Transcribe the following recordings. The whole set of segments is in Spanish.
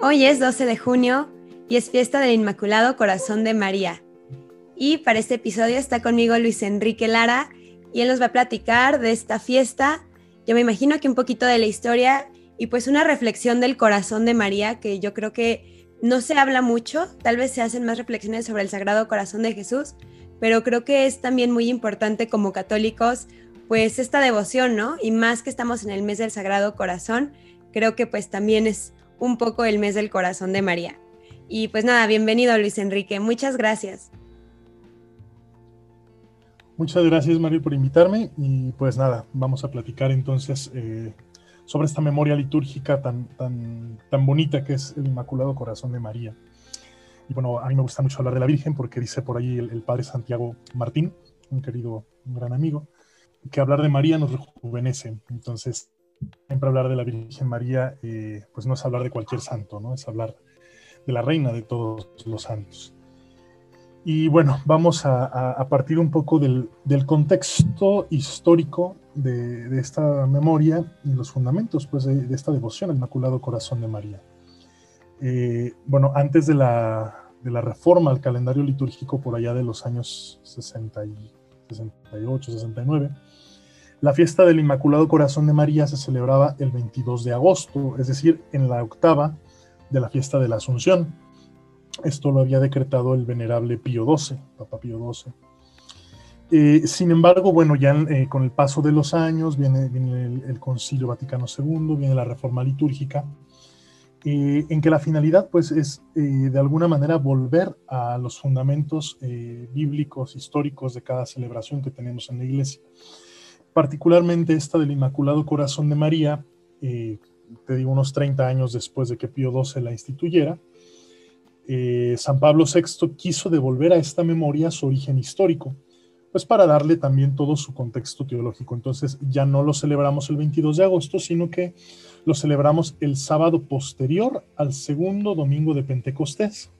Hoy es 12 de junio y es fiesta del Inmaculado Corazón de María. Y para este episodio está conmigo Luis Enrique Lara y él nos va a platicar de esta fiesta. Yo me imagino que un poquito de la historia y pues una reflexión del corazón de María, que yo creo que no se habla mucho, tal vez se hacen más reflexiones sobre el Sagrado Corazón de Jesús, pero creo que es también muy importante como católicos pues esta devoción, ¿no? Y más que estamos en el mes del Sagrado Corazón, creo que pues también es un poco el mes del corazón de María. Y pues nada, bienvenido Luis Enrique, muchas gracias. Muchas gracias, Mario, por invitarme y pues nada, vamos a platicar entonces sobre esta memoria litúrgica tan bonita que es el Inmaculado Corazón de María. Y bueno, a mí me gusta mucho hablar de la Virgen porque dice por ahí el padre Santiago Martín, un gran amigo, que hablar de María nos rejuvenece. Entonces, siempre hablar de la Virgen María, pues no es hablar de cualquier santo, ¿no? Es hablar de la reina de todos los santos. Y bueno, vamos a partir un poco del contexto histórico de esta memoria y los fundamentos pues, de esta devoción al Inmaculado Corazón de María. Bueno, antes de la reforma al calendario litúrgico por allá de los años 68, 69, la fiesta del Inmaculado Corazón de María se celebraba el 22 de agosto, es decir, en la octava de la fiesta de la Asunción. Esto lo había decretado el venerable Pío XII, Papa Pío XII. Sin embargo, bueno, ya con el paso de los años viene el Concilio Vaticano II, viene la reforma litúrgica, en que la finalidad pues es de alguna manera volver a los fundamentos bíblicos, históricos de cada celebración que tenemos en la Iglesia. Particularmente esta del Inmaculado Corazón de María, te digo unos 30 años después de que Pío XII la instituyera, San Pablo VI quiso devolver a esta memoria su origen histórico, pues para darle también todo su contexto teológico. Entonces ya no lo celebramos el 22 de agosto, sino que lo celebramos el sábado posterior al segundo domingo de Pentecostés,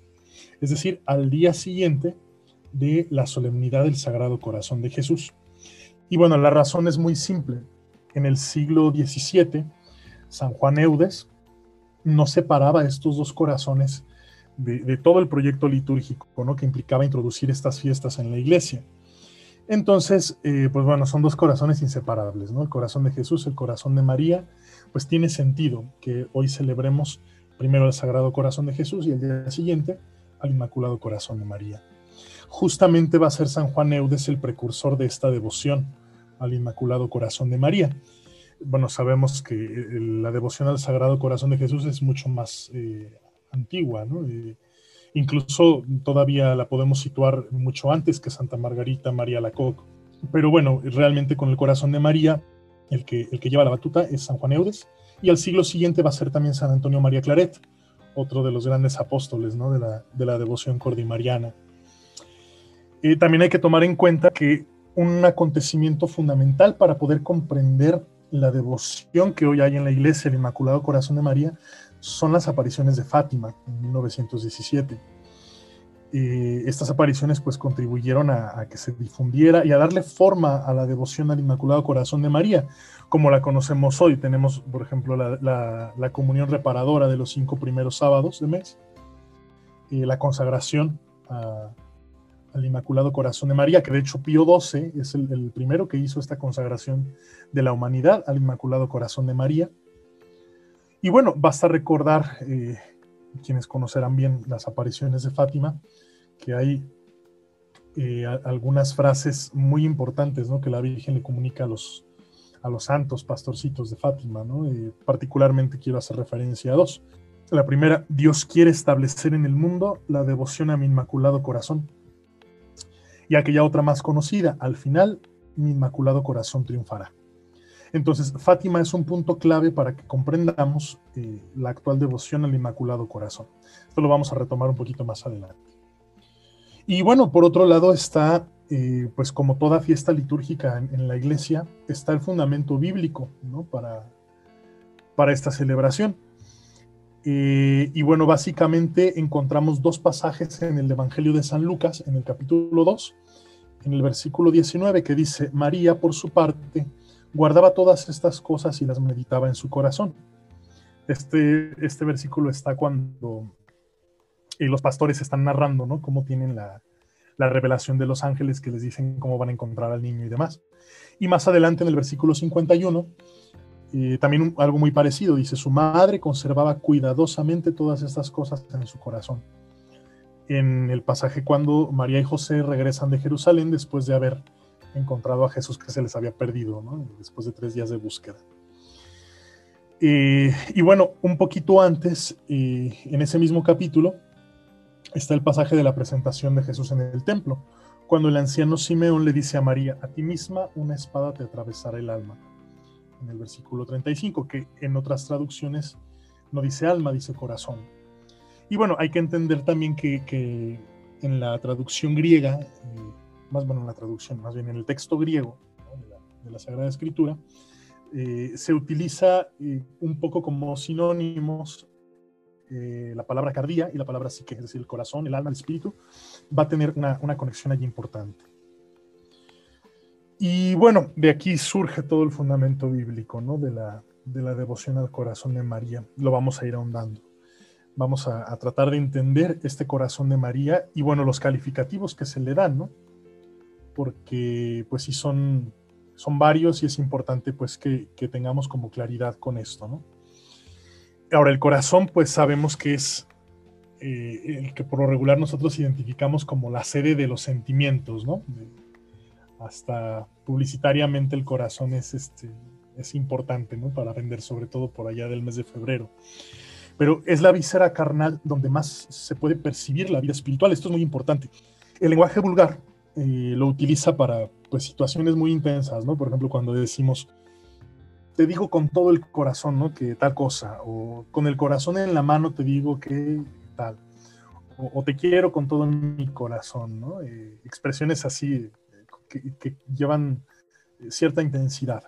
es decir, al día siguiente de la solemnidad del Sagrado Corazón de Jesús. Y bueno, la razón es muy simple. En el siglo XVII, San Juan Eudes no separaba estos dos corazones de todo el proyecto litúrgico, ¿no? Que implicaba introducir estas fiestas en la iglesia. Entonces, pues bueno, son dos corazones inseparables, ¿no? El corazón de Jesús, el corazón de María, pues tiene sentido que hoy celebremos primero el Sagrado Corazón de Jesús y el día siguiente al Inmaculado Corazón de María. Justamente va a ser San Juan Eudes el precursor de esta devoción al Inmaculado Corazón de María. Bueno, sabemos que la devoción al Sagrado Corazón de Jesús es mucho más antigua, ¿no? Incluso todavía la podemos situar mucho antes que Santa Margarita María Alacoque. Pero bueno, realmente con el Corazón de María, el que lleva la batuta es San Juan Eudes, y al siglo siguiente va a ser también San Antonio María Claret, otro de los grandes apóstoles, ¿no? de la devoción cordimariana. También hay que tomar en cuenta que un acontecimiento fundamental para poder comprender la devoción que hoy hay en la iglesia, el Inmaculado Corazón de María, son las apariciones de Fátima en 1917. Estas apariciones pues contribuyeron a que se difundiera y a darle forma a la devoción al Inmaculado Corazón de María, como la conocemos hoy. Tenemos, por ejemplo, la comunión reparadora de los 5 primeros sábados de mes, la consagración al Inmaculado Corazón de María, que de hecho Pío XII es el primero que hizo esta consagración de la humanidad al Inmaculado Corazón de María. Y bueno, basta recordar, quienes conocerán bien las apariciones de Fátima, que hay algunas frases muy importantes, ¿no? Que la Virgen le comunica a los santos pastorcitos de Fátima, ¿no? Particularmente quiero hacer referencia a 2. La primera: Dios quiere establecer en el mundo la devoción a mi Inmaculado Corazón. Y aquella otra más conocida: al final, mi Inmaculado Corazón triunfará. Entonces, Fátima es un punto clave para que comprendamos la actual devoción al Inmaculado Corazón. Esto lo vamos a retomar un poquito más adelante. Y bueno, por otro lado está, pues como toda fiesta litúrgica en la iglesia, está el fundamento bíblico, ¿no? para esta celebración. Y bueno, básicamente encontramos 2 pasajes en el Evangelio de San Lucas, en el capítulo 2, en el versículo 19, que dice: María, por su parte, guardaba todas estas cosas y las meditaba en su corazón. Este versículo está cuando los pastores están narrando, ¿no? Cómo tienen la revelación de los ángeles que les dicen cómo van a encontrar al niño y demás. Y más adelante en el versículo 51, también algo muy parecido, dice, su madre conservaba cuidadosamente todas estas cosas en su corazón. En el pasaje cuando María y José regresan de Jerusalén después de haber encontrado a Jesús que se les había perdido, ¿no? Después de 3 días de búsqueda. Y bueno, un poquito antes, en ese mismo capítulo, está el pasaje de la presentación de Jesús en el templo, cuando el anciano Simeón le dice a María, a ti misma una espada te atravesará el alma, en el versículo 35, que en otras traducciones no dice alma, dice corazón. Y bueno, hay que entender también que en la traducción griega, más bien en el texto griego, ¿no? de la Sagrada Escritura, se utiliza un poco como sinónimos la palabra cardía y la palabra psique, es decir, el corazón, el alma, el espíritu, va a tener una conexión allí importante. Y bueno, de aquí surge todo el fundamento bíblico, ¿no? de la devoción al corazón de María. Lo vamos a ir ahondando. Vamos a tratar de entender este corazón de María y bueno, los calificativos que se le dan, ¿no? Porque pues sí son varios y es importante pues que tengamos como claridad con esto, ¿no? Ahora, el corazón pues sabemos que es el que por lo regular nosotros identificamos como la sede de los sentimientos, ¿no? Hasta publicitariamente el corazón es importante, ¿no? Para vender, sobre todo por allá del mes de febrero. Pero es la víscera carnal donde más se puede percibir la vida espiritual. Esto es muy importante. El lenguaje vulgar lo utiliza para pues, situaciones muy intensas, ¿no? Por ejemplo, cuando decimos, te digo con todo el corazón, ¿no? Que tal cosa, o con el corazón en la mano te digo que tal, o te quiero con todo mi corazón, ¿no? Expresiones así que llevan cierta intensidad.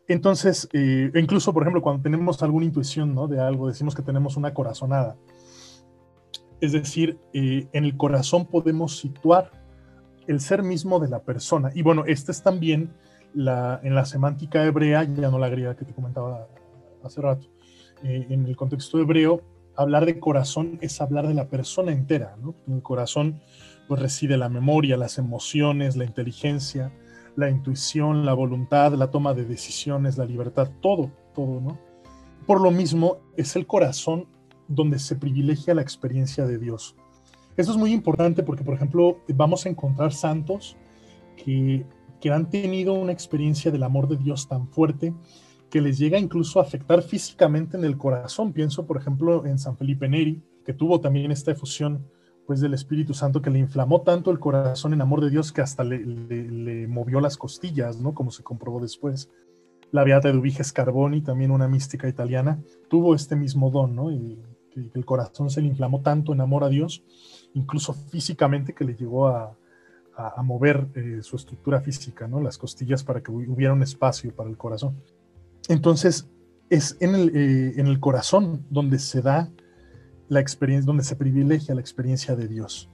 Entonces, incluso, por ejemplo, cuando tenemos alguna intuición, ¿no? de algo, decimos que tenemos una corazonada. Es decir, en el corazón podemos situar el ser mismo de la persona. Y bueno, este es también en la semántica hebrea, ya no la griega que te comentaba hace rato, en el contexto hebreo, hablar de corazón es hablar de la persona entera, ¿no? En el corazón pues reside la memoria, las emociones, la inteligencia, la intuición, la voluntad, la toma de decisiones, la libertad, todo, ¿no? Por lo mismo, es el corazón donde se privilegia la experiencia de Dios. Eso es muy importante porque, por ejemplo, vamos a encontrar santos que han tenido una experiencia del amor de Dios tan fuerte que les llega incluso a afectar físicamente en el corazón. Pienso, por ejemplo, en San Felipe Neri, que tuvo también esta efusión pues, del Espíritu Santo que le inflamó tanto el corazón en amor de Dios que hasta le movió las costillas, ¿no? Como se comprobó después. La Beata Eduvige Scarboni, también una mística italiana, tuvo este mismo don, ¿no? Y que el corazón se le inflamó tanto en amor a Dios, incluso físicamente, que le llegó a mover su estructura física, ¿no? Las costillas, para que hubiera un espacio para el corazón. Entonces, es en el corazón donde se da la experiencia, donde se privilegia la experiencia de Dios.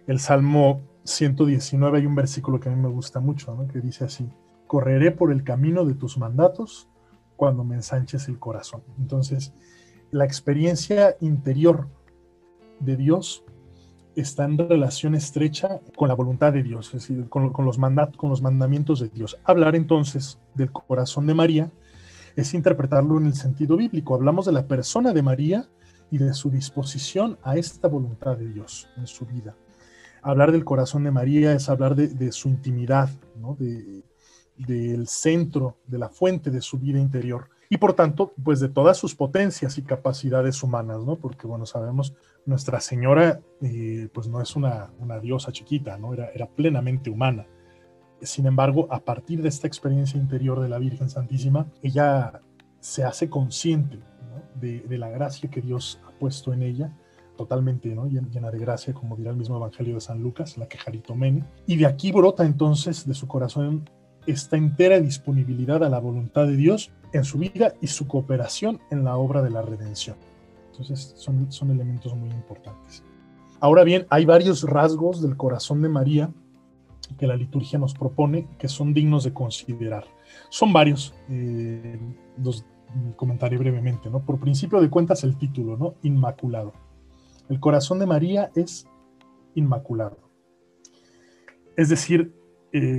El Salmo 119, hay un versículo que a mí me gusta mucho, ¿no? Que dice así: correré por el camino de tus mandatos cuando me ensanches el corazón. Entonces, la experiencia interior de Dios está en relación estrecha con la voluntad de Dios, es decir, con los mandamientos de Dios. Hablar entonces del corazón de María es interpretarlo en el sentido bíblico. Hablamos de la persona de María y de su disposición a esta voluntad de Dios en su vida. Hablar del corazón de María es hablar de su intimidad, ¿no? Del centro, de la fuente de su vida interior. Y por tanto, pues de todas sus potencias y capacidades humanas, ¿no? Porque, bueno, sabemos, Nuestra Señora, pues no es una diosa chiquita, ¿no? Era plenamente humana. Sin embargo, a partir de esta experiencia interior de la Virgen Santísima, ella se hace consciente, ¿no? de la gracia que Dios ha puesto en ella, totalmente, ¿no? Llena de gracia, como dirá el mismo Evangelio de San Lucas, la Quejaritomene. Y de aquí brota entonces de su corazón esta entera disponibilidad a la voluntad de Dios en su vida y su cooperación en la obra de la redención. Entonces son elementos muy importantes. Ahora bien, hay varios rasgos del corazón de María que la liturgia nos propone que son dignos de considerar. Son varios, los comentaré brevemente, ¿no? Por principio de cuentas, el título, ¿no? Inmaculado. El corazón de María es inmaculado. Es decir,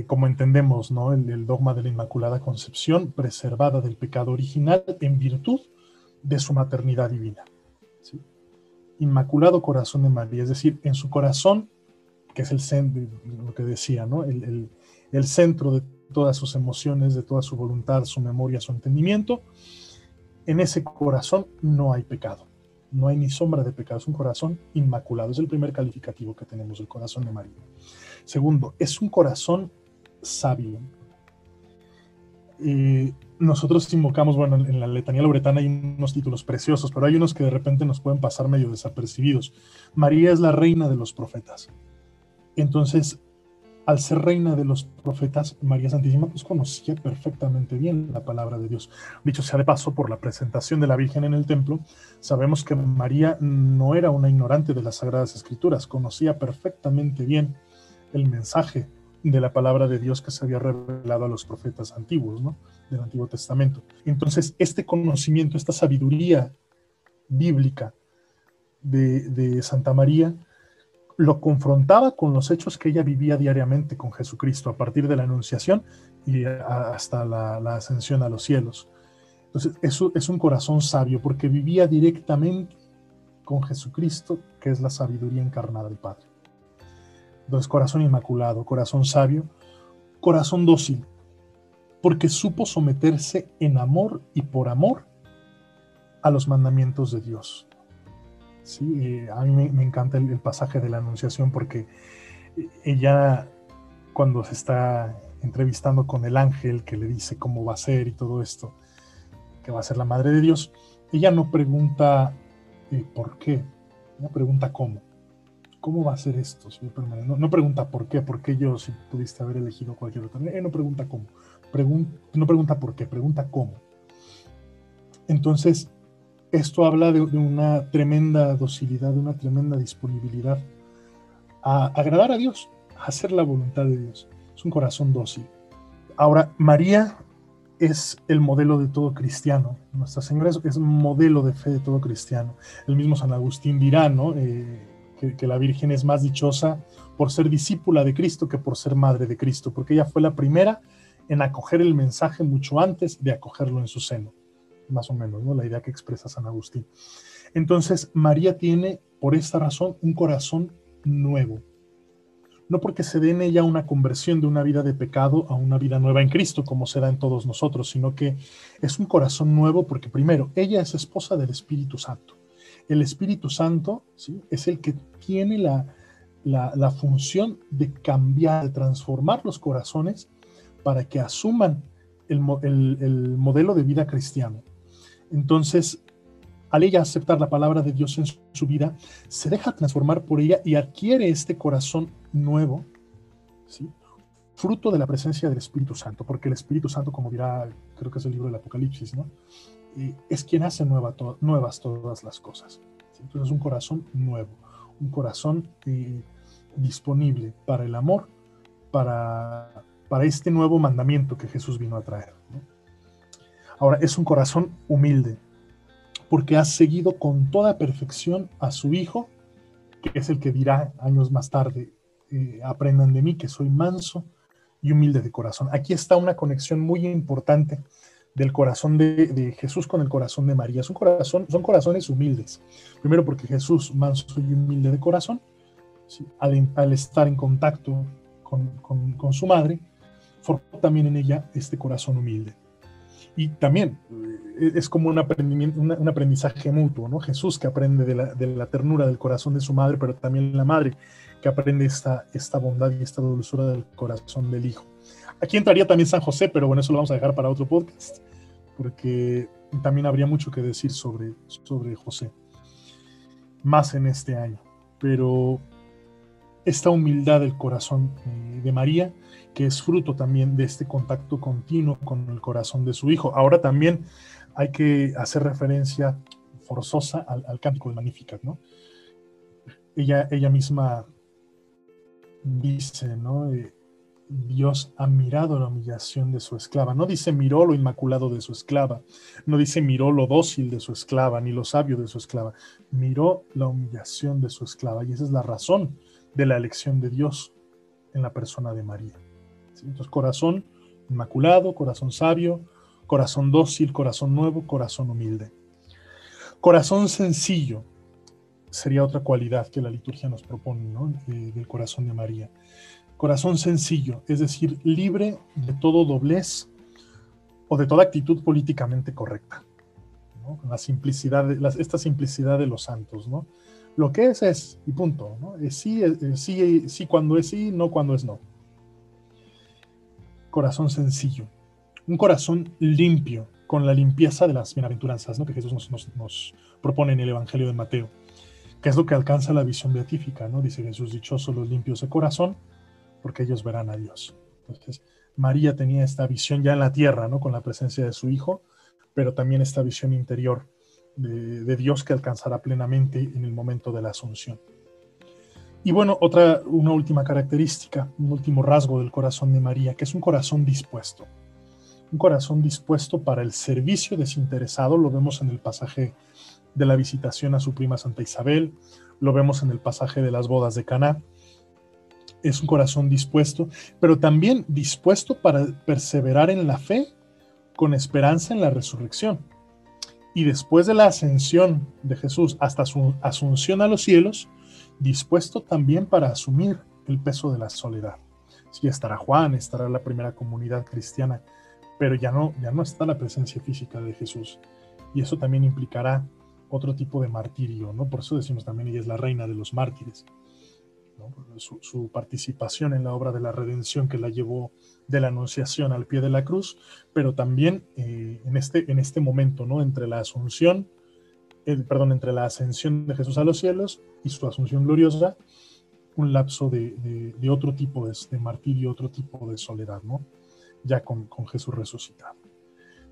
como entendemos, ¿no? El dogma de la Inmaculada Concepción, preservada del pecado original en virtud de su maternidad divina. ¿Sí? Inmaculado corazón de María, es decir, en su corazón, que es el centro, lo que decía, ¿no? El centro de todas sus emociones, de toda su voluntad, su memoria, su entendimiento, en ese corazón no hay pecado, no hay ni sombra de pecado, es un corazón inmaculado, es el primer calificativo que tenemos del corazón de María. Segundo, es un corazón sabio. Nosotros invocamos, bueno, en la letanía lauretana hay unos títulos preciosos, pero hay unos que de repente nos pueden pasar medio desapercibidos. María es la reina de los profetas. Entonces, al ser reina de los profetas, María Santísima pues conocía perfectamente bien la palabra de Dios. Dicho sea de paso, por la presentación de la Virgen en el templo, sabemos que María no era una ignorante de las Sagradas Escrituras, conocía perfectamente bien el mensaje de la palabra de Dios que se había revelado a los profetas antiguos, ¿no? Del Antiguo Testamento. Entonces, este conocimiento, esta sabiduría bíblica de Santa María, lo confrontaba con los hechos que ella vivía diariamente con Jesucristo a partir de la Anunciación y hasta la ascensión a los cielos. Entonces, eso es un corazón sabio porque vivía directamente con Jesucristo, que es la sabiduría encarnada del Padre. Entonces, corazón inmaculado, corazón sabio, corazón dócil, porque supo someterse en amor y por amor a los mandamientos de Dios. Sí, a mí me encanta el pasaje de la Anunciación porque ella, cuando se está entrevistando con el ángel que le dice cómo va a ser y todo esto, que va a ser la madre de Dios, ella no pregunta por qué, ella pregunta cómo. ¿Cómo va a ser esto? No pregunta por qué yo, si pudiste haber elegido cualquier otro. No pregunta cómo, no pregunta por qué, pregunta cómo. Entonces, esto habla de una tremenda docilidad, de una tremenda disponibilidad a agradar a Dios, a hacer la voluntad de Dios. Es un corazón dócil. Ahora, María es el modelo de todo cristiano. Nuestra Señora es un modelo de fe de todo cristiano. El mismo San Agustín dirá, ¿no? Que la Virgen es más dichosa por ser discípula de Cristo que por ser madre de Cristo, porque ella fue la primera en acoger el mensaje mucho antes de acogerlo en su seno. Más o menos, ¿no? La idea que expresa San Agustín. Entonces, María tiene, por esta razón, un corazón nuevo. No porque se dé en ella una conversión de una vida de pecado a una vida nueva en Cristo, como se da en todos nosotros, sino que es un corazón nuevo porque, primero, ella es esposa del Espíritu Santo. El Espíritu Santo, ¿sí?, es el que tiene la función de cambiar, de transformar los corazones para que asuman el modelo de vida cristiano. Entonces, al ella aceptar la palabra de Dios en su vida, se deja transformar por ella y adquiere este corazón nuevo, ¿sí?, fruto de la presencia del Espíritu Santo, porque el Espíritu Santo, como dirá, creo que es el libro del Apocalipsis, ¿no?, es quien hace nuevas todas las cosas. ¿Sí? Entonces, un corazón nuevo, un corazón disponible para el amor, para este nuevo mandamiento que Jesús vino a traer, ¿no? Ahora, es un corazón humilde, porque ha seguido con toda perfección a su Hijo, que es el que dirá años más tarde, aprendan de mí que soy manso y humilde de corazón. Aquí está una conexión muy importante del corazón de Jesús con el corazón de María. Son corazones humildes. Primero porque Jesús, manso y humilde de corazón, ¿sí?, al estar en contacto con su madre, formó también en ella este corazón humilde. Y también es como un aprendizaje mutuo, ¿no? Jesús, que aprende de la ternura del corazón de su madre, pero también la madre que aprende esta bondad y esta dulzura del corazón del Hijo. Aquí entraría también San José, pero bueno, eso lo vamos a dejar para otro podcast, porque también habría mucho que decir sobre José, más en este año. Pero esta humildad del corazón de María, que es fruto también de este contacto continuo con el corazón de su Hijo. Ahora también hay que hacer referencia forzosa al cántico de Magnificat, ¿no? Ella misma dice, ¿no?, Dios ha mirado la humillación de su esclava. No dice miró lo inmaculado de su esclava, no dice miró lo dócil de su esclava, ni lo sabio de su esclava. Miró la humillación de su esclava, y esa es la razón de la elección de Dios en la persona de María. ¿Sí? Entonces, corazón inmaculado, corazón sabio, corazón dócil, corazón nuevo, corazón humilde. Corazón sencillo sería otra cualidad que la liturgia nos propone, ¿no? Del corazón de María. Corazón sencillo, es decir, libre de todo doblez o de toda actitud políticamente correcta, ¿no? La simplicidad, esta simplicidad de los santos, ¿no? Lo que es y punto, ¿no? Es sí cuando es sí, no cuando es no. Corazón sencillo, un corazón limpio, con la limpieza de las bienaventuranzas, ¿no? Que Jesús nos propone en el Evangelio de Mateo, que es lo que alcanza la visión beatífica, ¿no? Dice Jesús, dichosos los limpios de corazón, porque ellos verán a Dios. Entonces, María tenía esta visión ya en la tierra, ¿no? Con la presencia de su Hijo, pero también esta visión interior de Dios que alcanzará plenamente en el momento de la Asunción. Y bueno, una última característica, un último rasgo del corazón de María, que es un corazón dispuesto. Un corazón dispuesto para el servicio desinteresado, lo vemos en el pasaje de la visitación a su prima Santa Isabel, lo vemos en el pasaje de las bodas de Caná. Es un corazón dispuesto, pero también dispuesto para perseverar en la fe con esperanza en la resurrección. Y después de la ascensión de Jesús hasta su asunción a los cielos, dispuesto también para asumir el peso de la soledad. Sí, estará Juan, estará la primera comunidad cristiana, pero ya no está la presencia física de Jesús. Y eso también implicará otro tipo de martirio, ¿no? Por eso decimos también ella es la reina de los mártires, ¿no? Su participación en la obra de la redención que la llevó de la anunciación al pie de la cruz, pero también en este momento, ¿no? Entre la ascensión de Jesús a los cielos y su asunción gloriosa, un lapso de otro tipo de martirio, otro tipo de soledad, ¿no? Ya con Jesús resucitado.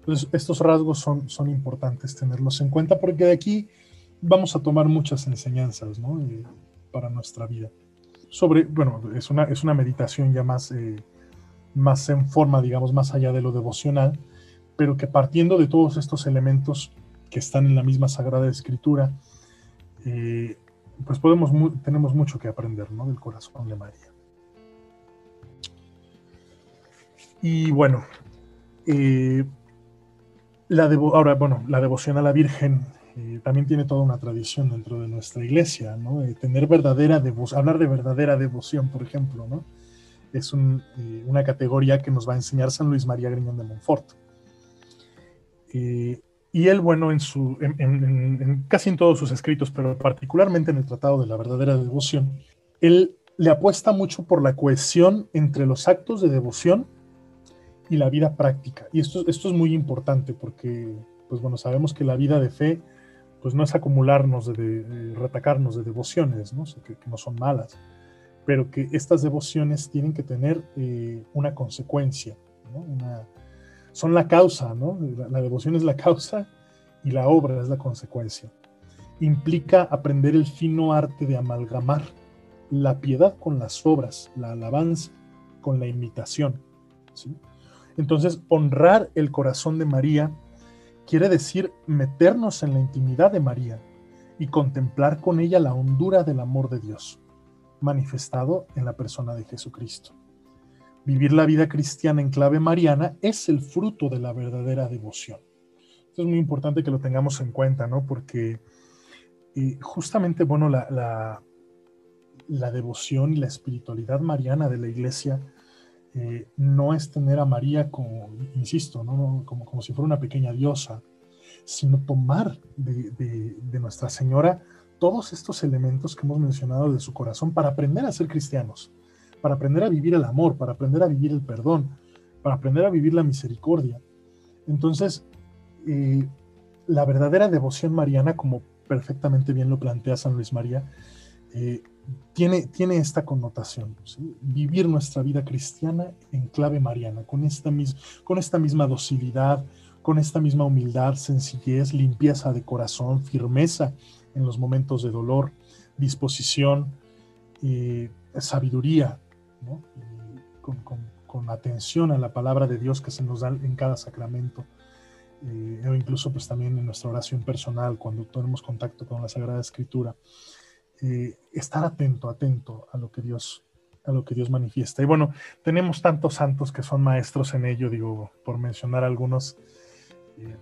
Entonces, estos rasgos son importantes tenerlos en cuenta, porque de aquí vamos a tomar muchas enseñanzas, ¿no? Para nuestra vida. Es una meditación ya más en forma, digamos, más allá de lo devocional, pero que partiendo de todos estos elementos que están en la misma Sagrada Escritura, pues tenemos mucho que aprender, ¿no? Del corazón de María. Y bueno, la devoción a la Virgen también tiene toda una tradición dentro de nuestra iglesia, ¿no? Hablar de verdadera devoción, por ejemplo, ¿no? Es una categoría que nos va a enseñar San Luis María Griñón de Montfort. Y él, bueno, en casi en todos sus escritos, pero particularmente en el Tratado de la Verdadera Devoción, él le apuesta mucho por la cohesión entre los actos de devoción y la vida práctica. Y esto es muy importante porque, pues bueno, sabemos que la vida de fe, pues no es acumularnos, retacarnos de devociones, ¿no? O sea, que no son malas, pero que estas devociones tienen que tener una consecuencia, ¿no? Son la causa, ¿no? La devoción es la causa y la obra es la consecuencia. Implica aprender el fino arte de amalgamar la piedad con las obras, la alabanza con la imitación, ¿sí? Entonces, honrar el corazón de María quiere decir meternos en la intimidad de María y contemplar con ella la hondura del amor de Dios, manifestado en la persona de Jesucristo. Vivir la vida cristiana en clave mariana es el fruto de la verdadera devoción. Esto es muy importante que lo tengamos en cuenta, ¿no? Porque justamente, bueno, la devoción y la espiritualidad mariana de la Iglesia no es tener a María como, insisto, ¿no? como si fuera una pequeña diosa, sino tomar de Nuestra Señora todos estos elementos que hemos mencionado de su corazón para aprender a ser cristianos, para aprender a vivir el amor, para aprender a vivir el perdón, para aprender a vivir la misericordia. Entonces, la verdadera devoción mariana, como perfectamente bien lo plantea San Luis María, tiene esta connotación, ¿sí? Vivir nuestra vida cristiana en clave mariana, con esta misma docilidad, con esta misma humildad, sencillez, limpieza de corazón, firmeza en los momentos de dolor, disposición, sabiduría, ¿no? con atención a la palabra de Dios que se nos da en cada sacramento, o incluso pues también en nuestra oración personal, cuando tenemos contacto con la Sagrada Escritura, estar atento a lo que Dios manifiesta. Y bueno, tenemos tantos santos que son maestros en ello, digo, por mencionar algunos,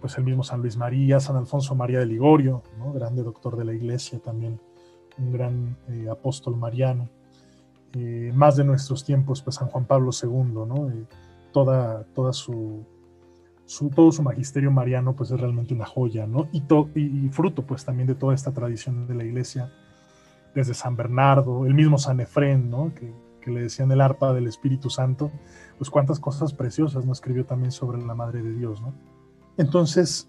pues el mismo San Luis María, San Alfonso María de Ligorio, ¿no? Grande doctor de la Iglesia, también un gran apóstol mariano. Más de nuestros tiempos, pues San Juan Pablo II, ¿no? Todo su magisterio mariano, pues es realmente una joya, ¿no? Y fruto, pues también de toda esta tradición de la Iglesia, desde San Bernardo, el mismo San Efrén, ¿no? Que le decían el arpa del Espíritu Santo, pues cuántas cosas preciosas, ¿no? Escribió también sobre la Madre de Dios, ¿no? Entonces,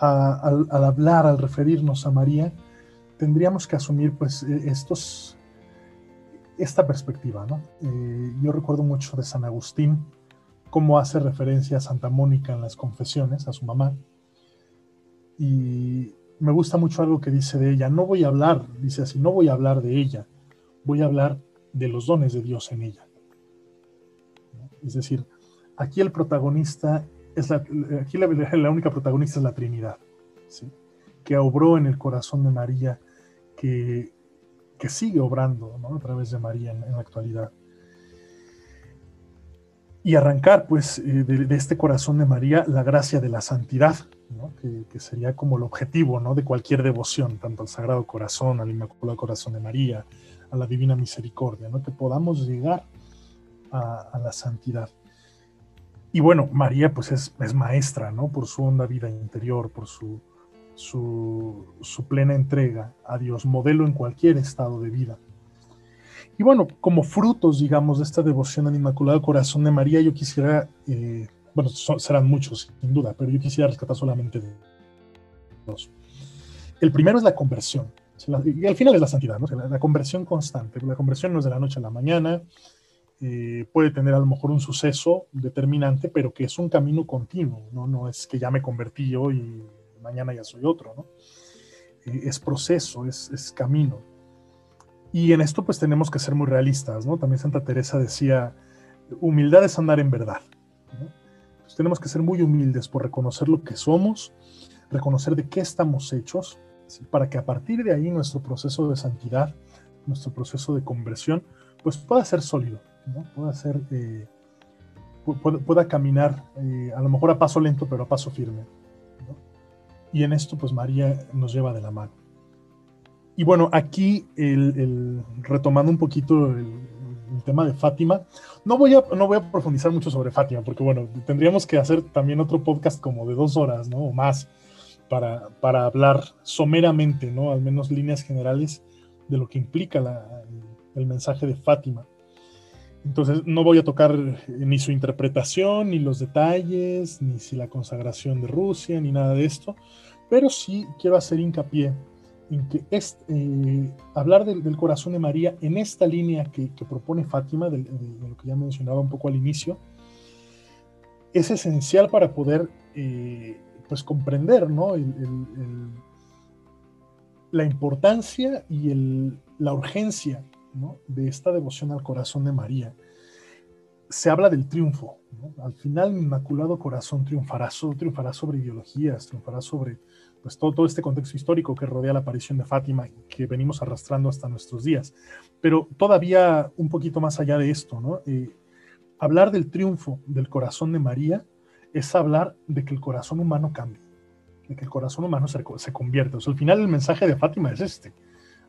al hablar, al referirnos a María, tendríamos que asumir, pues, esta perspectiva, ¿no? Yo recuerdo mucho de San Agustín, cómo hace referencia a Santa Mónica en las confesiones, a su mamá, y me gusta mucho algo que dice de ella. No voy a hablar, dice así, no voy a hablar de ella, voy a hablar de los dones de Dios en ella, ¿no? Es decir, aquí el protagonista aquí la única protagonista es la Trinidad, ¿sí? Que obró en el corazón de María, que sigue obrando, ¿no? A través de María en la actualidad. Y arrancar, pues, de este corazón de María, la gracia de la santidad, ¿no? Que sería como el objetivo, ¿no? De cualquier devoción, tanto al Sagrado Corazón, al Inmaculado Corazón de María, a la Divina Misericordia, ¿no? Que podamos llegar a la santidad. Y bueno, María, pues, es maestra, ¿no? Por su honda vida interior, por su plena entrega a Dios, modelo en cualquier estado de vida. Y bueno, como frutos, digamos, de esta devoción al Inmaculado Corazón de María, yo quisiera, bueno, serán muchos, sin duda, pero yo quisiera rescatar solamente dos. El primero es la conversión, y al final es la santidad, ¿no? La conversión constante. La conversión no es de la noche a la mañana, puede tener a lo mejor un suceso determinante, pero que es un camino continuo, ¿no? No es que ya me convertí yo y mañana ya soy otro, ¿no? Es proceso, es camino. Y en esto pues tenemos que ser muy realistas, ¿no? También Santa Teresa decía, humildad es andar en verdad, ¿no? Pues tenemos que ser muy humildes por reconocer lo que somos, reconocer de qué estamos hechos, ¿sí? Para que a partir de ahí nuestro proceso de santidad, nuestro proceso de conversión, pues pueda ser sólido, ¿no? Pueda caminar a lo mejor a paso lento, pero a paso firme, ¿no? Y en esto pues María nos lleva de la mano. Y bueno, aquí retomando un poquito el tema de Fátima, no voy a profundizar mucho sobre Fátima, porque bueno, tendríamos que hacer también otro podcast como de 2 horas, ¿no? O más, para hablar someramente, ¿no? Al menos líneas generales de lo que implica el mensaje de Fátima. Entonces no voy a tocar ni su interpretación, ni los detalles, ni si la consagración de Rusia, ni nada de esto, pero sí quiero hacer hincapié en que hablar del corazón de María en esta línea que propone Fátima, de lo que ya mencionaba un poco al inicio, es esencial para poder pues comprender, ¿no? La importancia y la urgencia, ¿no? De esta devoción al corazón de María. Se habla del triunfo, ¿no? Al final el Inmaculado Corazón triunfará sobre ideologías, triunfará sobre pues todo este contexto histórico que rodea la aparición de Fátima, que venimos arrastrando hasta nuestros días. Pero todavía un poquito más allá de esto, ¿no? Hablar del triunfo del corazón de María es hablar de que el corazón humano cambie, de que el corazón humano se convierta. O sea, al final el mensaje de Fátima es este,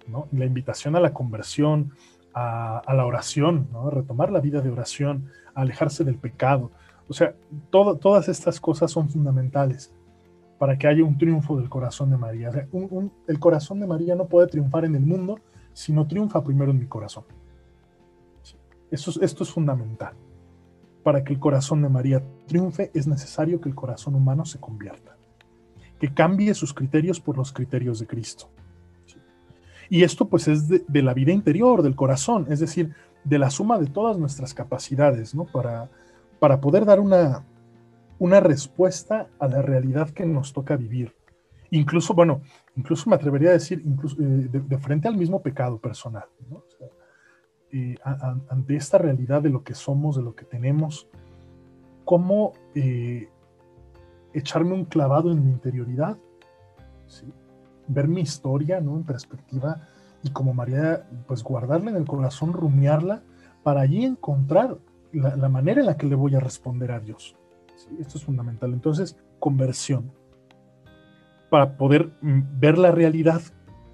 ¿no? La invitación a la conversión, a la oración, ¿no? A retomar la vida de oración, a alejarse del pecado. O sea, todas estas cosas son fundamentales para que haya un triunfo del corazón de María. O sea, el corazón de María no puede triunfar en el mundo si no triunfa primero en mi corazón. Esto es fundamental. Para que el corazón de María triunfe es necesario que el corazón humano se convierta, que cambie sus criterios por los criterios de Cristo. Y esto pues es de la vida interior, del corazón, es decir, de la suma de todas nuestras capacidades, ¿no? Para poder dar una respuesta a la realidad que nos toca vivir. Incluso me atrevería a decir, de frente al mismo pecado personal, ¿no? O sea, ante esta realidad de lo que somos, de lo que tenemos, cómo echarme un clavado en mi interioridad, ¿sí? Ver mi historia, ¿no?, en perspectiva, y como María, pues guardarla en el corazón, rumiarla, para allí encontrar la manera en la que le voy a responder a Dios. ¿Sí? Esto es fundamental. Entonces, conversión, para poder ver la realidad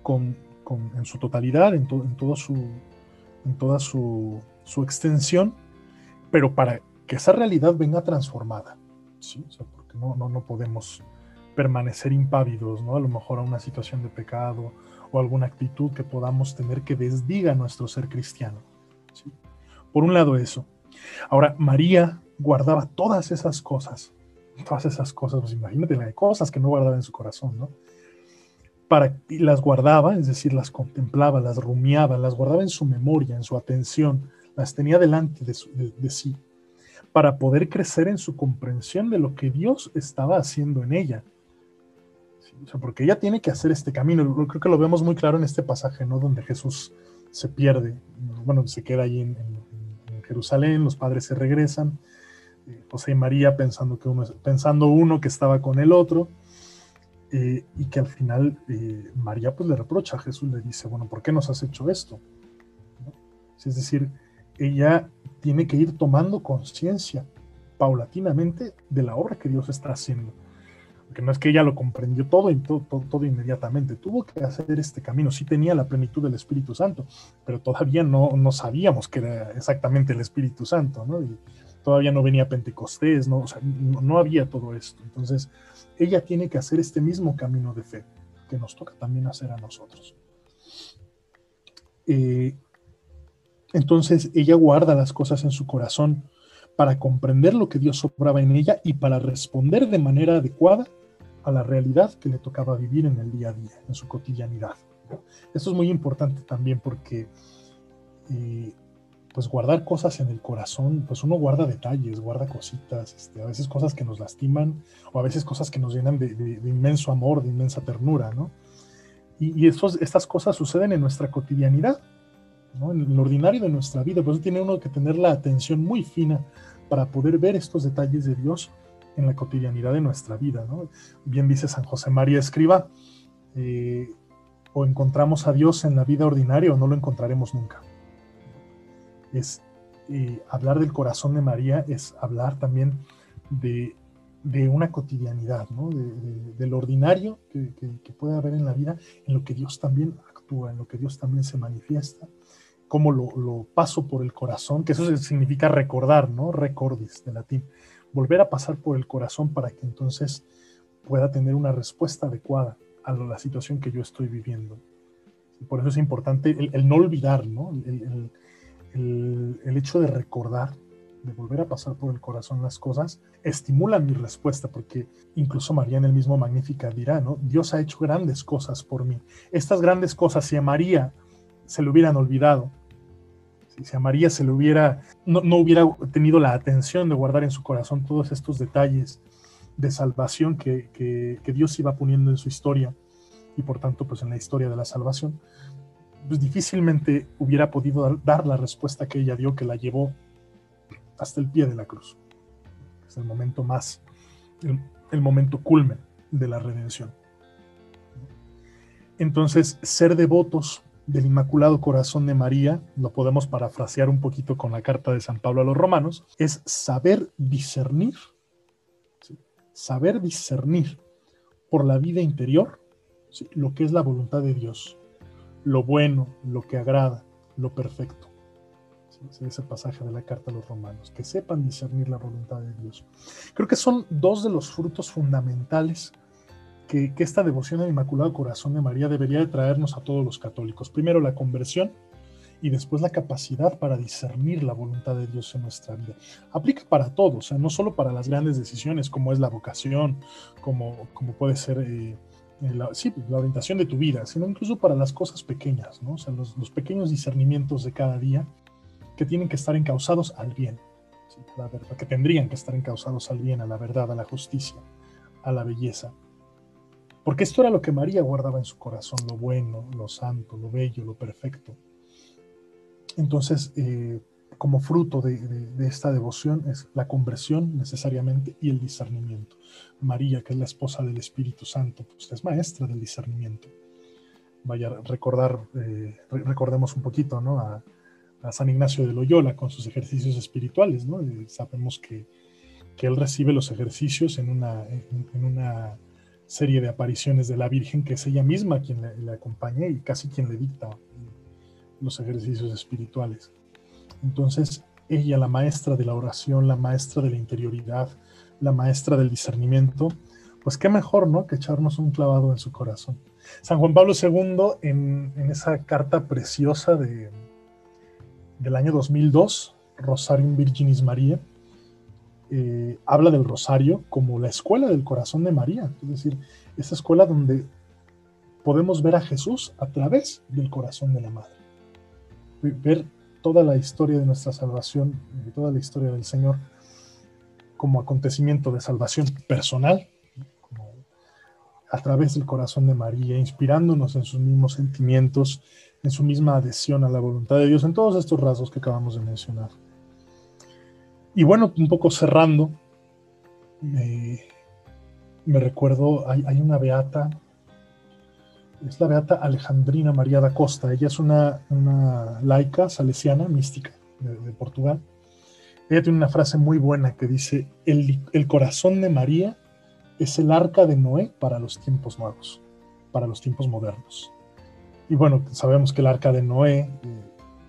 en su totalidad, en toda su extensión, pero para que esa realidad venga transformada, ¿sí? O sea, porque no podemos permanecer impávidos, ¿no?, a lo mejor a una situación de pecado o alguna actitud que podamos tener que desdiga nuestro ser cristiano, ¿sí? Por un lado eso. Ahora, María guardaba todas esas cosas, pues imagínate las cosas que no guardaba en su corazón, ¿no? Y las guardaba, es decir, las contemplaba, las rumiaba, las guardaba en su memoria, en su atención, las tenía delante de sí, para poder crecer en su comprensión de lo que Dios estaba haciendo en ella. ¿Sí? O sea, porque ella tiene que hacer este camino. Creo que lo vemos muy claro en este pasaje, ¿no?, donde Jesús se pierde, bueno, se queda ahí en Jerusalén, los padres se regresan, José y María pensando uno que estaba con el otro, y que al final María pues le reprocha a Jesús, le dice, bueno, ¿por qué nos has hecho esto? ¿No? Es decir, ella tiene que ir tomando conciencia paulatinamente de la obra que Dios está haciendo, porque no es que ella lo comprendió todo inmediatamente, tuvo que hacer este camino. Sí tenía la plenitud del Espíritu Santo, pero todavía no sabíamos que era exactamente el Espíritu Santo, ¿no? Y todavía no venía Pentecostés, ¿no? O sea, no había todo esto. Entonces, ella tiene que hacer este mismo camino de fe, que nos toca también hacer a nosotros. Entonces, ella guarda las cosas en su corazón para comprender lo que Dios obraba en ella y para responder de manera adecuada a la realidad que le tocaba vivir en el día a día, en su cotidianidad. Esto es muy importante también porque pues guardar cosas en el corazón, pues uno guarda detalles, guarda cositas, a veces cosas que nos lastiman, o a veces cosas que nos llenan de inmenso amor, de inmensa ternura, ¿no? Y estas cosas suceden en nuestra cotidianidad, ¿no?, en el ordinario de nuestra vida. Por eso tiene uno que tener la atención muy fina para poder ver estos detalles de Dios en la cotidianidad de nuestra vida, ¿no? Bien dice San José María Escrivá, o encontramos a Dios en la vida ordinaria o no lo encontraremos nunca. Hablar del corazón de María es hablar también de una cotidianidad, ¿no?, de lo ordinario que puede haber en la vida, en lo que Dios también actúa, en lo que Dios también se manifiesta, cómo lo paso por el corazón, que eso significa recordar, ¿no?, recordis, de latín, volver a pasar por el corazón para que entonces pueda tener una respuesta adecuada a la situación que yo estoy viviendo. Por eso es importante el no olvidar, ¿no?, el hecho de recordar, de volver a pasar por el corazón las cosas, estimula mi respuesta, porque incluso María en el mismo Magnífica dirá, ¿no?, Dios ha hecho grandes cosas por mí. Estas grandes cosas, si a María se le hubieran olvidado, si a María no hubiera tenido la atención de guardar en su corazón todos estos detalles de salvación que Dios iba poniendo en su historia, y por tanto pues en la historia de la salvación, pues difícilmente hubiera podido dar la respuesta que ella dio, que la llevó hasta el pie de la cruz. Es el momento el momento culmen de la redención. Entonces, ser devotos del Inmaculado Corazón de María, lo podemos parafrasear un poquito con la carta de San Pablo a los Romanos, es saber discernir, ¿sí?, saber discernir por la vida interior, ¿sí?, lo que es la voluntad de Dios, lo bueno, lo que agrada, lo perfecto. ¿Sí? Ese pasaje de la carta a los Romanos, que sepan discernir la voluntad de Dios. Creo que son dos de los frutos fundamentales que esta devoción al Inmaculado Corazón de María debería de traernos a todos los católicos. Primero la conversión y después la capacidad para discernir la voluntad de Dios en nuestra vida. Aplica para todo, o sea, no solo para las grandes decisiones como es la vocación, como puede ser la orientación de tu vida, sino incluso para las cosas pequeñas, ¿no? O sea, los pequeños discernimientos de cada día que tienen que estar encausados al bien, ¿sí?, la verdad, que tendrían que estar encausados al bien, a la verdad, a la justicia, a la belleza. Porque esto era lo que María guardaba en su corazón, lo bueno, lo santo, lo bello, lo perfecto. Entonces, como fruto de esta devoción es la conversión necesariamente y el discernimiento. María, que es la esposa del Espíritu Santo, pues es maestra del discernimiento. Vaya, recordemos un poquito, ¿no? A San Ignacio de Loyola con sus ejercicios espirituales, ¿no? Sabemos que él recibe los ejercicios en una serie de apariciones de la Virgen, que es ella misma quien le acompaña y casi quien le dicta los ejercicios espirituales. Entonces, ella, la maestra de la oración, la maestra de la interioridad, la maestra del discernimiento, pues qué mejor, ¿no?, que echarnos un clavado en su corazón. San Juan Pablo II, en esa carta preciosa del año 2002, Rosarium Virginis Mariae, habla del rosario como la escuela del corazón de María, es decir, esa escuela donde podemos ver a Jesús a través del corazón de la Madre, ver toda la historia de nuestra salvación, toda la historia del Señor como acontecimiento de salvación personal, como a través del corazón de María, inspirándonos en sus mismos sentimientos, en su misma adhesión a la voluntad de Dios, en todos estos rasgos que acabamos de mencionar. Y bueno, un poco cerrando, me recuerdo, hay una beata, es la beata Alejandrina María da Costa. Ella es una laica salesiana, mística de Portugal. Ella tiene una frase muy buena que dice: el corazón de María es el arca de Noé para los tiempos nuevos, para los tiempos modernos. Y bueno, sabemos que el arca de Noé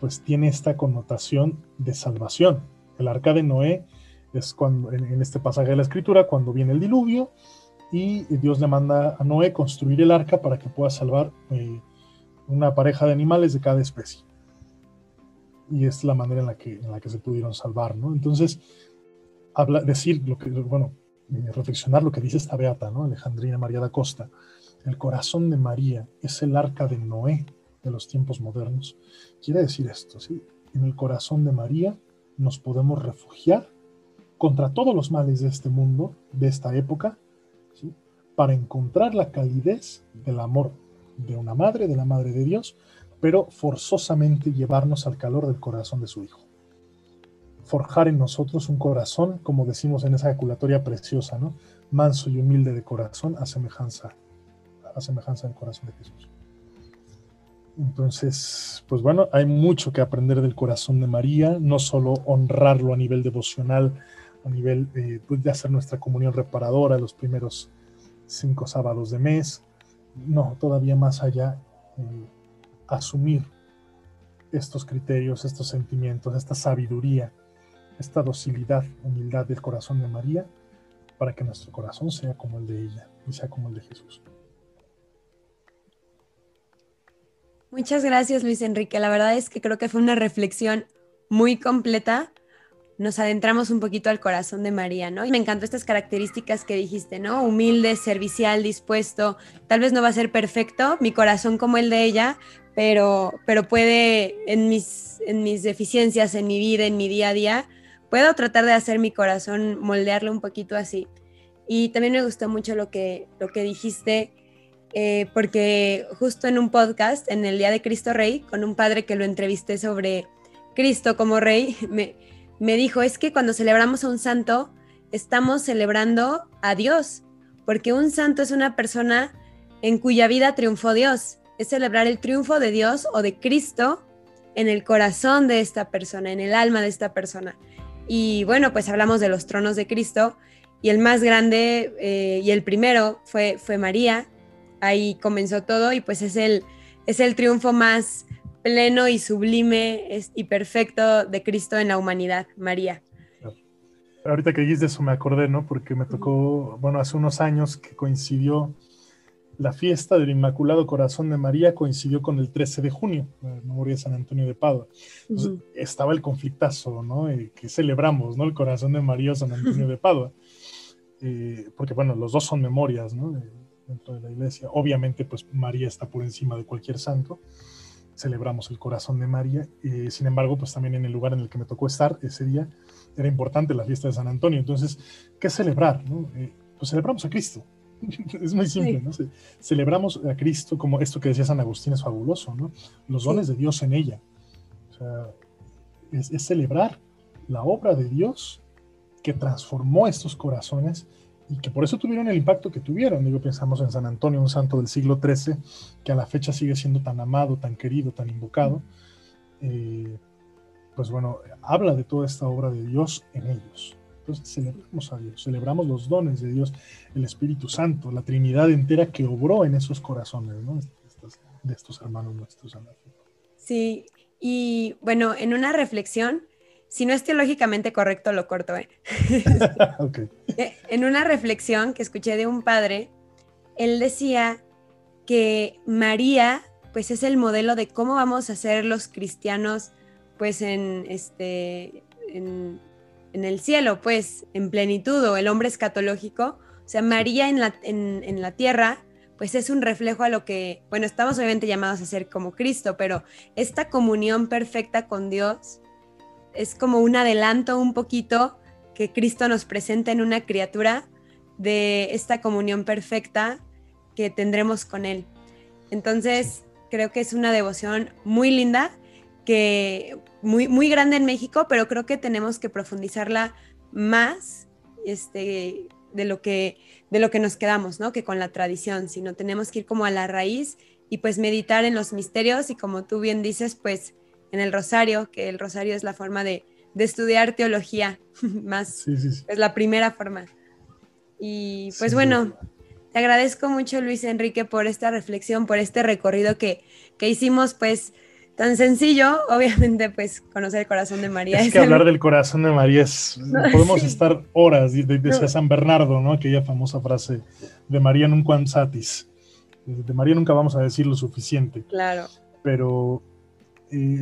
pues tiene esta connotación de salvación. El arca de Noé es cuando, en este pasaje de la Escritura, cuando viene el diluvio y Dios le manda a Noé construir el arca para que pueda salvar una pareja de animales de cada especie. Y es la manera en la que se pudieron salvar, ¿no? Entonces, reflexionar lo que dice esta beata, ¿no?, Alejandrina María da Costa. El corazón de María es el arca de Noé de los tiempos modernos. Quiere decir esto, ¿sí? En el corazón de María nos podemos refugiar contra todos los males de este mundo, de esta época, ¿sí?, para encontrar la calidez del amor de una madre, de la Madre de Dios, pero forzosamente llevarnos al calor del corazón de su Hijo. Forjar en nosotros un corazón, como decimos en esa ejaculatoria preciosa, ¿no?, manso y humilde de corazón, a semejanza del corazón de Jesús. Entonces, pues bueno, hay mucho que aprender del corazón de María, no solo honrarlo a nivel devocional, a nivel de hacer nuestra comunión reparadora los primeros 5 sábados de mes, no, todavía más allá, asumir estos criterios, estos sentimientos, esta sabiduría, esta docilidad, humildad del corazón de María, para que nuestro corazón sea como el de ella y sea como el de Jesús. Muchas gracias, Luis Enrique. La verdad es que creo que fue una reflexión muy completa. Nos adentramos un poquito al corazón de María, ¿no? Y me encantó estas características que dijiste, ¿no? Humilde, servicial, dispuesto. Tal vez no va a ser perfecto mi corazón como el de ella, pero puede, en mis deficiencias, en mi vida, en mi día a día, puedo tratar de hacer mi corazón, moldearlo un poquito así. Y también me gustó mucho lo que dijiste, porque justo en un podcast, en el Día de Cristo Rey, con un padre que lo entrevisté sobre Cristo como Rey, me dijo, es que cuando celebramos a un santo, estamos celebrando a Dios, porque un santo es una persona en cuya vida triunfó Dios. Es celebrar el triunfo de Dios o de Cristo en el corazón de esta persona, en el alma de esta persona. Y bueno, pues hablamos de los tronos de Cristo, y el más grande y el primero fue María. Ahí comenzó todo, y pues es el triunfo más pleno y sublime y perfecto de Cristo en la humanidad, María. Ahorita que dijiste eso me acordé, ¿no? Porque me tocó, bueno, hace unos años que coincidió la fiesta del Inmaculado Corazón de María, coincidió con el 13 de junio, la memoria de San Antonio de Padua. Entonces, estaba el conflictazo, ¿no? Que celebramos, ¿no? El Corazón de María o San Antonio de Padua. Porque, bueno, los dos son memorias, ¿no? Dentro de la iglesia. Obviamente, pues María está por encima de cualquier santo. Celebramos el Corazón de María. Sin embargo, pues también en el lugar en el que me tocó estar ese día, era importante la fiesta de San Antonio. Entonces, ¿qué celebrar, no? Pues celebramos a Cristo. Es muy simple, ¿no? Celebramos a Cristo, como esto que decía San Agustín es fabuloso, ¿no? Los dones de Dios en ella. O sea, es celebrar la obra de Dios que transformó estos corazones y que por eso tuvieron el impacto que tuvieron. Digo, pensamos en San Antonio, un santo del siglo XIII, que a la fecha sigue siendo tan amado, tan querido, tan invocado. Pues bueno, habla de toda esta obra de Dios en ellos. Entonces celebramos a Dios, celebramos los dones de Dios, el Espíritu Santo, la Trinidad entera que obró en esos corazones, ¿no? De estos hermanos nuestros. Sí, y bueno, en una reflexión, si no es teológicamente correcto, lo corto, ¿eh? Okay. En una reflexión que escuché de un padre, él decía que María, pues es el modelo de cómo vamos a ser los cristianos, pues en el cielo, pues en plenitud, o el hombre escatológico. O sea, María en la tierra, pues es un reflejo a lo que, bueno, estamos obviamente llamados a ser como Cristo, pero esta comunión perfecta con Dios es como un adelanto un poquito que Cristo nos presenta en una criatura de esta comunión perfecta que tendremos con Él. Entonces, creo que es una devoción muy linda, que muy, muy grande en México, pero creo que tenemos que profundizarla más de lo que nos quedamos, ¿no? Que con la tradición, sino tenemos que ir como a la raíz y pues meditar en los misterios y, como tú bien dices, pues en el rosario, que el rosario es la forma de estudiar teología más, es la primera forma. Y pues bueno, te agradezco mucho, Luis Enrique, por esta reflexión, por este recorrido que hicimos, pues tan sencillo. Obviamente, pues conocer el corazón de María. Es que hablar del corazón de María es, podemos estar horas, decía San Bernardo, ¿no? Aquella famosa frase de María nunquam satis. De María nunca vamos a decir lo suficiente. Claro. Pero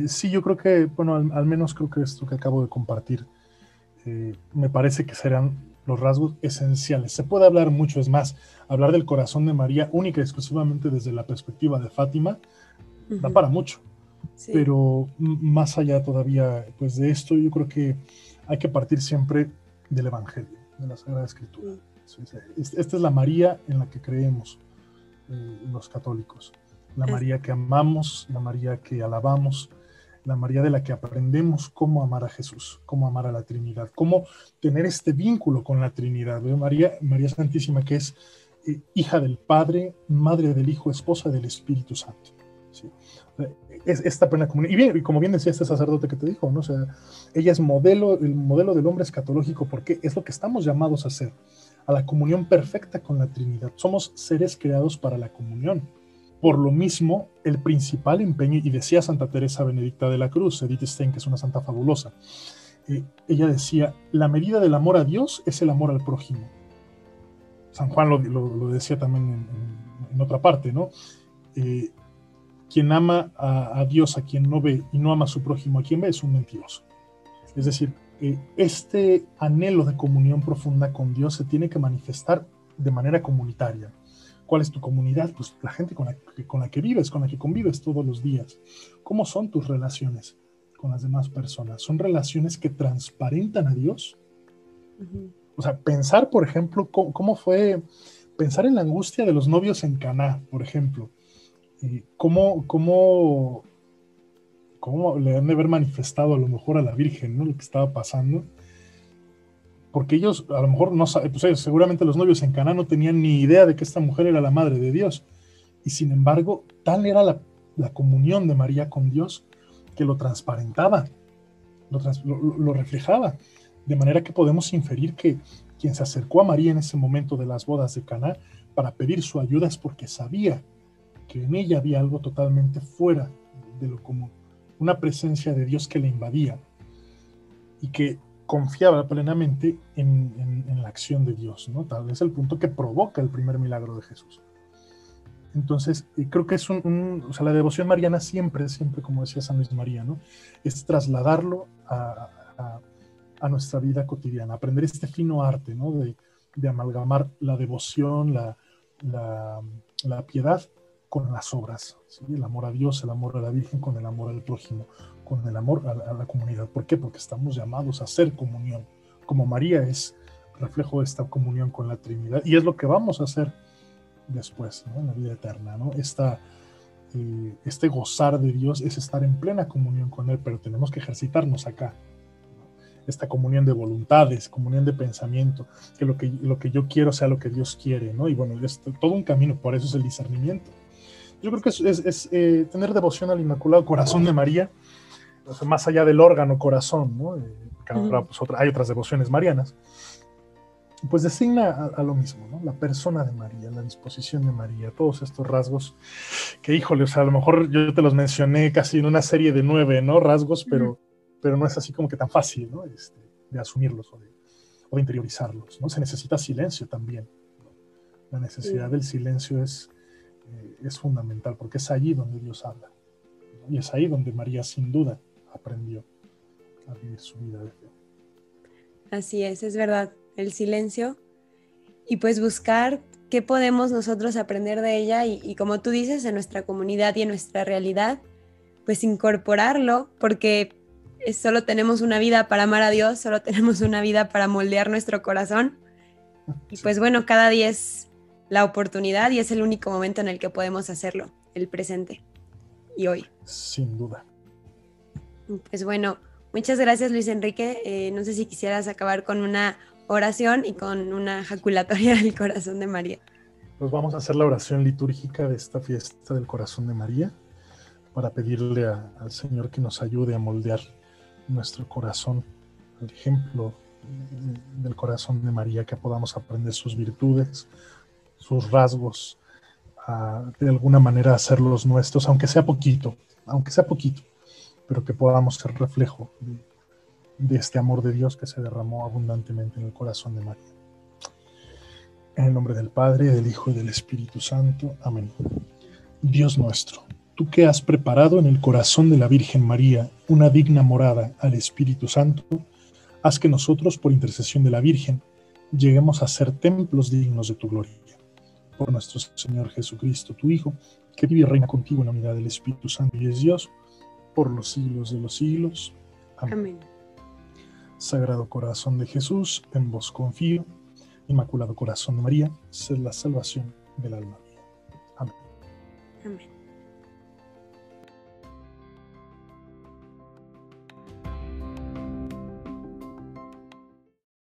sí, yo creo que, bueno, al menos creo que esto que acabo de compartir, me parece que serán los rasgos esenciales. Se puede hablar mucho, es más, hablar del corazón de María única y exclusivamente desde la perspectiva de Fátima, da para mucho. Sí. Pero más allá todavía, pues de esto, yo creo que hay que partir siempre del Evangelio, de la Sagrada Escritura. Esta es la María en la que creemos los católicos. La María que amamos, la María que alabamos, la María de la que aprendemos cómo amar a Jesús, cómo amar a la Trinidad, cómo tener este vínculo con la Trinidad. María Santísima, que es hija del Padre, madre del Hijo, esposa del Espíritu Santo. ¿Sí? Es esta plena comunión. Y como bien decía este sacerdote que te dijo, ¿no? O sea, ella es el modelo del hombre escatológico, porque es lo que estamos llamados a hacer, a la comunión perfecta con la Trinidad. Somos seres creados para la comunión. Por lo mismo, el principal empeño, y decía Santa Teresa Benedicta de la Cruz, Edith Stein, que es una santa fabulosa, ella decía, la medida del amor a Dios es el amor al prójimo. San Juan lo decía también en otra parte, ¿no? Quien ama a Dios a quien no ve y no ama a su prójimo a quien ve es un mentiroso. Es decir, este anhelo de comunión profunda con Dios se tiene que manifestar de manera comunitaria. ¿Cuál es tu comunidad? Pues la gente con la que vives, con la que convives todos los días. ¿Cómo son tus relaciones con las demás personas? ¿Son relaciones que transparentan a Dios? Uh-huh. O sea, pensar, por ejemplo, cómo fue, pensar en la angustia de los novios en Caná, por ejemplo. ¿Cómo le han de haber manifestado a lo mejor a la Virgen, ¿no? Lo que estaba pasando. Porque ellos a lo mejor no saben, pues seguramente los novios en Caná no tenían ni idea de que esta mujer era la madre de Dios. Y sin embargo, tal era la comunión de María con Dios que lo transparentaba, lo reflejaba. De manera que podemos inferir que quien se acercó a María en ese momento de las bodas de Caná para pedir su ayuda es porque sabía que en ella había algo totalmente fuera de lo común. Una presencia de Dios que le invadía y que confiaba plenamente en la acción de Dios, ¿no? Tal vez el punto que provoca el primer milagro de Jesús. Entonces, creo que es o sea, la devoción mariana siempre, como decía San Luis María, ¿no? Es trasladarlo a nuestra vida cotidiana, aprender este fino arte, ¿no? De amalgamar la devoción, la piedad con las obras, ¿sí? El amor a Dios, el amor a la Virgen, con el amor al prójimo, con el amor a la comunidad. ¿Por qué? Porque estamos llamados a hacer comunión, como María es reflejo de esta comunión con la Trinidad, y es lo que vamos a hacer después, ¿no? En la vida eterna, ¿no? este gozar de Dios es estar en plena comunión con Él, pero tenemos que ejercitarnos acá. Esta comunión de voluntades, comunión de pensamiento, que lo que yo quiero sea lo que Dios quiere, ¿no? Y bueno, es todo un camino, por eso es el discernimiento. Yo creo que es tener devoción al Inmaculado Corazón de María, o sea, más allá del órgano corazón, ¿no? Ahora, pues, hay otras devociones marianas, pues designa a lo mismo, ¿no? La persona de María, la disposición de María, todos estos rasgos que, híjole, o sea, a lo mejor yo te los mencioné casi en una serie de 9, ¿no? Rasgos, pero no es así como que tan fácil, ¿no? De asumirlos o de interiorizarlos, ¿no? Se necesita silencio también, ¿no? La necesidad del silencio es fundamental, porque es allí donde Dios habla, ¿no? Y es ahí donde María sin duda aprendió a vivir su vida de fe. Así es verdad, el silencio, y pues buscar qué podemos nosotros aprender de ella y como tú dices, en nuestra comunidad y en nuestra realidad, pues incorporarlo, porque solo tenemos una vida para amar a Dios, solo tenemos una vida para moldear nuestro corazón, y pues bueno, cada día es la oportunidad y es el único momento en el que podemos hacerlo, el presente y hoy. Sin duda. Pues bueno, muchas gracias, Luis Enrique. No sé si quisieras acabar con una oración y con una jaculatoria del Corazón de María. Pues vamos a hacer la oración litúrgica de esta fiesta del Corazón de María para pedirle al Señor que nos ayude a moldear nuestro corazón al ejemplo del Corazón de María, que podamos aprender sus virtudes, sus rasgos, de alguna manera hacerlos nuestros, aunque sea poquito, pero que podamos ser reflejo de este amor de Dios que se derramó abundantemente en el corazón de María. En el nombre del Padre, del Hijo y del Espíritu Santo. Amén. Dios nuestro, tú que has preparado en el corazón de la Virgen María una digna morada al Espíritu Santo, haz que nosotros, por intercesión de la Virgen, lleguemos a ser templos dignos de tu gloria. Por nuestro Señor Jesucristo, tu Hijo, que vive y reina contigo en la unidad del Espíritu Santo y es Dios, por los siglos de los siglos. Amén. Amén. Sagrado Corazón de Jesús, en vos confío. Inmaculado Corazón de María, sed la salvación del alma mía. Amén. Amén.